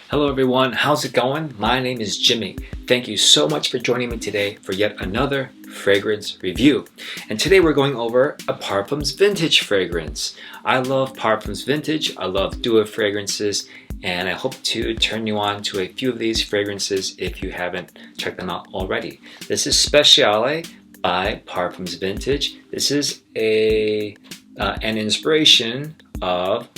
Hello everyone, how's it going? My name is Jimmy. Thank you so much for joining me today for yet another fragrance review. And today we're going over a Parfums Vintage fragrance. I love Parfums Vintage, I love duo fragrances, and I hope to turn you on to a few of these fragrances if you haven't checked them out already. This is Speciale by Parfums Vintage. This is an inspiration of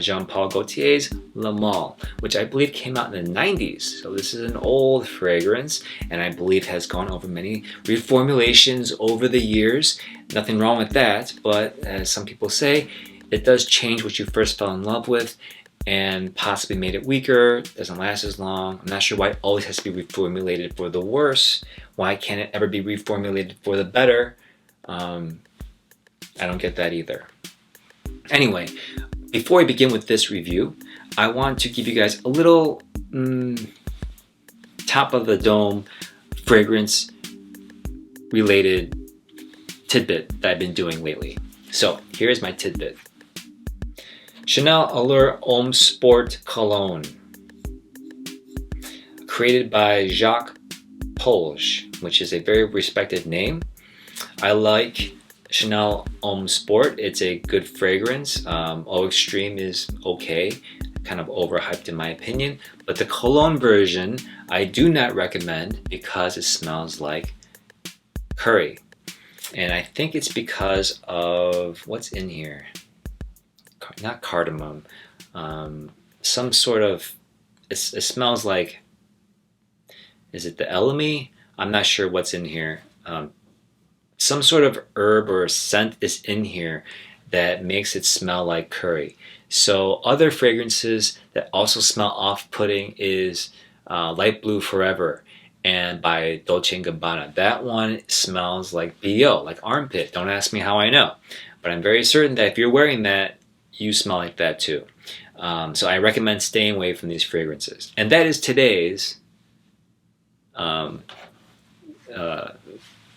Jean-Paul Gaultier's Le Male, which I believe came out in the 90s. So this is an old fragrance and I believe has gone over many reformulations over the years. Nothing wrong with that, but as some people say, it does change what you first fell in love with and possibly made it weaker, doesn't last as long. I'm not sure why it always has to be reformulated for the worse. Why can't it ever be reformulated for the better? I don't get that either. Anyway, before I begin with this review, I want to give you guys a little top of the dome fragrance related tidbit that I've been doing lately. So here's my tidbit. Chanel Allure Homme Sport Cologne, created by Jacques Polge, which is a very respected name. I like Chanel Homme Sport. It's a good fragrance. Eau Extreme is okay, kind of overhyped in my opinion, but the cologne version I do not recommend because it smells like curry, and I think it's because of what's in here. Not cardamom, some sort of it smells like, is it the elemi? I'm not sure what's in here. Some sort of herb or scent is in here that makes it smell like curry. So other fragrances that also smell off-putting is Light Blue Forever and by Dolce & Gabbana. That one smells like BO, like armpit. Don't ask me how I know, but I'm very certain that if you're wearing that, you smell like that too. So I recommend staying away from these fragrances. And that is today's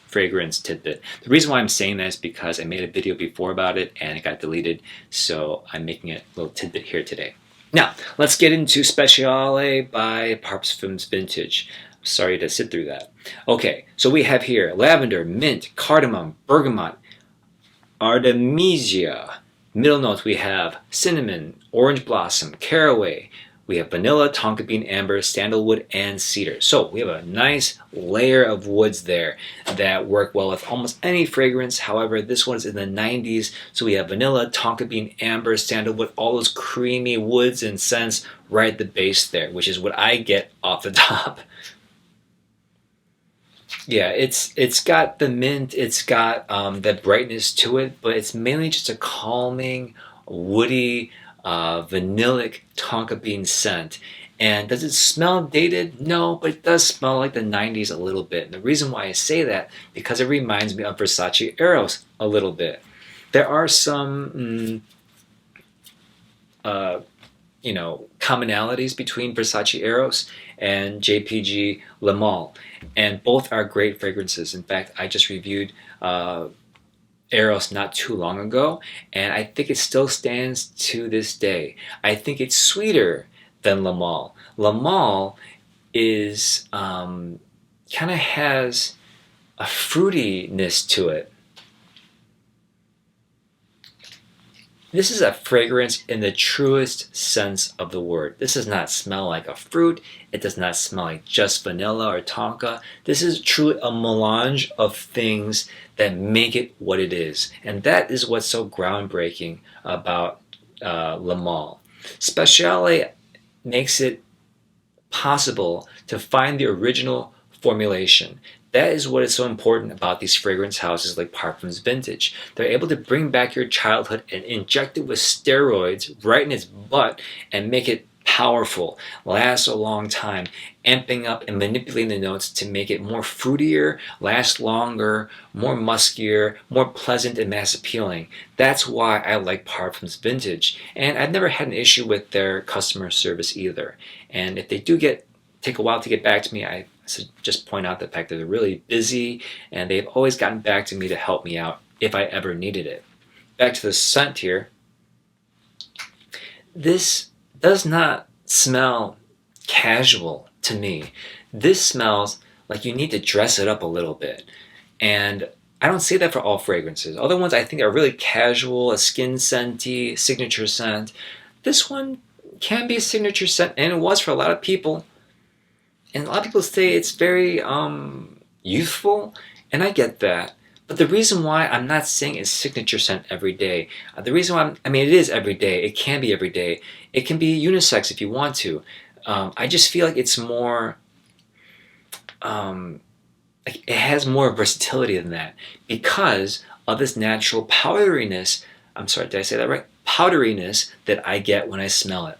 fragrance tidbit. The reason why I'm saying that is because I made a video before about it and it got deleted, so I'm making a little tidbit here today. Now, let's get into Speciale by Parfums Vintage. Sorry to sit through that. Okay, so we have here lavender, mint, cardamom, bergamot, artemisia. Middle notes we have cinnamon, orange blossom, caraway. We have vanilla, tonka bean, amber, sandalwood, and cedar. So we have a nice layer of woods there that work well with almost any fragrance. However, this one's in the 90s, so we have vanilla, tonka bean, amber, sandalwood, all those creamy woods and scents right at the base there, which is what I get off the top. Yeah, it's got the mint, it's got that brightness to it, but it's mainly just a calming, woody, vanillic tonka bean scent. And does it smell dated? No, but it does smell like the 90s a little bit. And the reason why I say that, because it reminds me of Versace Eros a little bit. There are some commonalities between Versace Eros and JPG Le Male, and both are great fragrances. In fact, I just reviewed Eros not too long ago, and I think it still stands to this day. I think it's sweeter than Le Male. Le Male is kind of has a fruitiness to it. This is a fragrance in the truest sense of the word. This does not smell like a fruit. It does not smell like just vanilla or tonka. This is truly a melange of things that make it what it is. And that is what's so groundbreaking about Le Male. Speciale makes it possible to find the original formulation. That is what is so important about these fragrance houses like Parfums Vintage. They're able to bring back your childhood and inject it with steroids right in its butt and make it powerful, last a long time, amping up and manipulating the notes to make it more fruitier, last longer, more muskier, more pleasant and mass appealing. That's why I like Parfums Vintage. And I've never had an issue with their customer service either. And if they do take a while to get back to me, I just point out the fact that they're really busy and they've always gotten back to me to help me out if I ever needed it. Back to the scent here. This does not smell casual to me. This smells like you need to dress it up a little bit. And I don't say that for all fragrances. Other ones I think are really casual, a skin scenty, signature scent. This one can be a signature scent, and it was for a lot of people. And a lot of people say it's very youthful, and I get that. But the reason why I'm not saying it's signature scent every day, the reason why I mean, it is every day. It can be every day. It can be unisex if you want to. I just feel like it's more, like it has more versatility than that because of this natural powderiness. I'm sorry, did I say that right? Powderiness that I get when I smell it.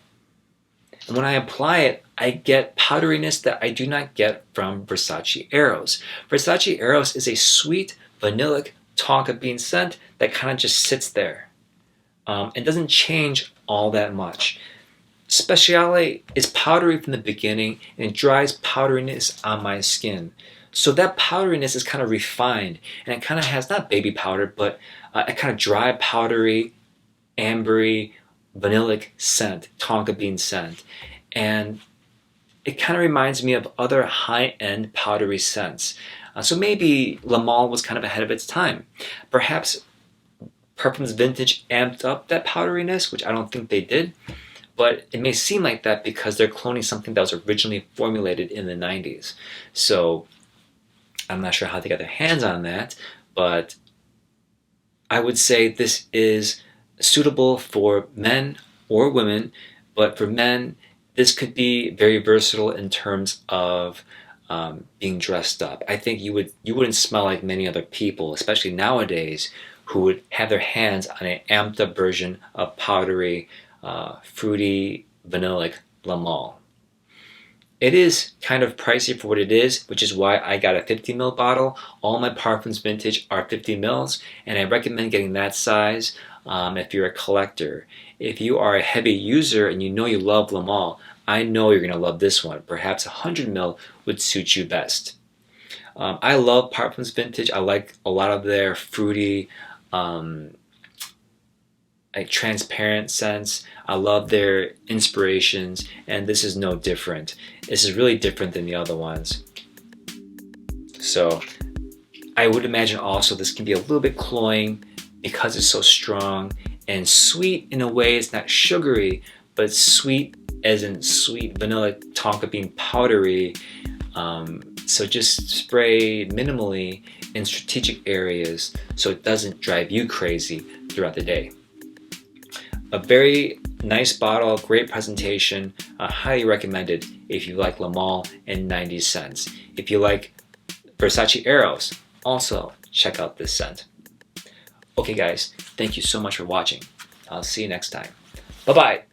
And when I apply it, I get powderiness that I do not get from Versace Eros. Versace Eros is a sweet, vanillic tonka bean scent that kind of just sits there. It doesn't change all that much. Speciale is powdery from the beginning, and it dries powderiness on my skin. So that powderiness is kind of refined, and it kind of has not baby powder, but a kind of dry, powdery, ambery, vanillic scent, tonka bean scent. And it kind of reminds me of other high-end powdery scents. So maybe Le Male was kind of ahead of its time. Perhaps Parfums Vintage amped up that powderiness, which I don't think they did. But it may seem like that because they're cloning something that was originally formulated in the 90s. So I'm not sure how they got their hands on that, but I would say this is suitable for men or women, but for men, this could be very versatile in terms of being dressed up. I think you wouldn't smell like many other people, especially nowadays, who would have their hands on an amped up version of powdery, fruity, vanillic Le Male. It is kind of pricey for what it is, which is why I got a 50 ml bottle. All my Parfums Vintage are 50 mils, and I recommend getting that size if you're a collector. If you are a heavy user and you know you love Le Male, I know you're going to love this one. Perhaps 100 ml would suit you best. I love Parfums Vintage. I like a lot of their fruity, like transparent scents. I love their inspirations, and this is no different. This is really different than the other ones. So I would imagine also this can be a little bit cloying because it's so strong, and sweet in a way. It's not sugary, but sweet as in sweet vanilla tonka bean powdery. So just spray minimally in strategic areas so it doesn't drive you crazy throughout the day. A very nice bottle, great presentation, highly recommended if you like Le Male and 90s scents. If you like Versace Eros, also check out this scent. Okay guys, thank you so much for watching. I'll see you next time. Bye-bye.